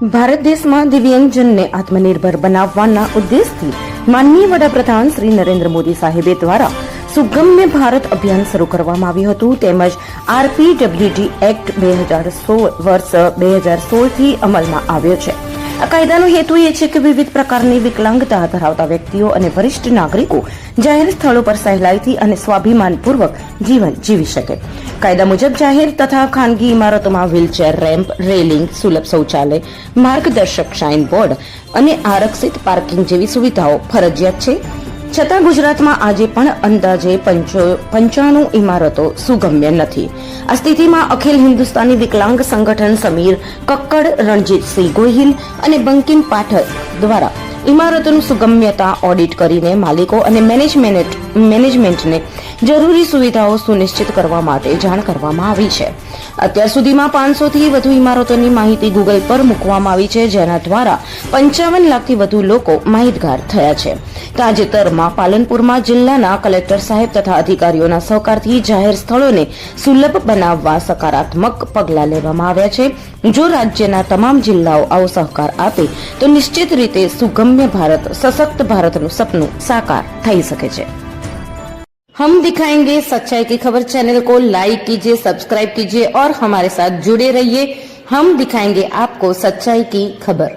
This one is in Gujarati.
ભારત દેશમાં દિવ્યાંગજનને આત્મનિર્ભર બનાવવાના ઉદ્દેશથી માનનીય વડાપ્રધાન શ્રી નરેન્દ્ર મોદી સાહેબે દ્વારા સુગમ્ય ભારત અભિયાન શરૂ કરવામાં આવ્યું હતું. તેમજ RPWD એક્ટ 2016 વર્ષ 2016 થી અમલમાં આવ્યો છે. આ કાયદાનો હેતુ એ છે કે વિવિધ પ્રકારની વિકલાંગતા ધરાવતા વ્યક્તિઓ અને વરિષ્ઠ નાગરિકો જાહેર સ્થળો પર સહેલાઈથી અને સ્વાભિમાનપૂર્વક જીવન જીવી શકે. કાયદા મુજબ જાહેર તથા ખાનગી ઇમારતોમાં વ્હીલચેર રેમ્પ, રેલિંગ, સુલભ શૌચાલય, માર્ગદર્શક સાઇન બોર્ડ અને આરક્ષિત પાર્કિંગ જેવી સુવિધાઓ ફરજિયાત છે. છતાં ગુજરાતમાં આજે પણ અંદાજે 95 ઇમારતો સુગમ્ય નથી. આ સ્થિતિમાં અખિલ હિન્દુસ્તાની વિકલાંગ સંગઠન સમીર કક્કડ, રણજીતસિંહ ગોહિલ અને બંકિમ પાઠક દ્વારા ઇમારતોનું સુગમ્યતા ઓડિટ કરીને માલિકો અને મેનેજમેન્ટને જરૂરી સુવિધાઓ સુનિશ્ચિત કરવા માટે જાણ કરવામાં આવી છે. અત્યાર સુધીમાં 500 થી વધુ ઇમારતોની માહિતી ગૂગલ પર મૂકવામાં આવી છે, જેના દ્વારા 55 લાખથી વધુ લોકો માહિતગાર થયા છે. તાજેતરમાં પાલનપુરમાં જિલ્લાના કલેક્ટર સાહેબ તથા અધિકારીઓના સહકારથી જાહેર સ્થળોને સુલભ બનાવવા સકારાત્મક પગલાં લેવામાં આવ્યા છે. જો રાજ્યના તમામ જિલ્લાઓ આવો સહકાર આપે તો નિશ્ચિત રીતે સુગમ્ય ભારત, સશक्त ભારતનું સપનું સાકાર થઈ શકે છે. हम दिखाएंगे सच्चाई की खबर चैनल को लाइक कीजिए, सब्सक्राइब कीजिए और हमारे साथ जुड़े रहिए. हम दिखाएंगे आपको सच्चाई की खबर.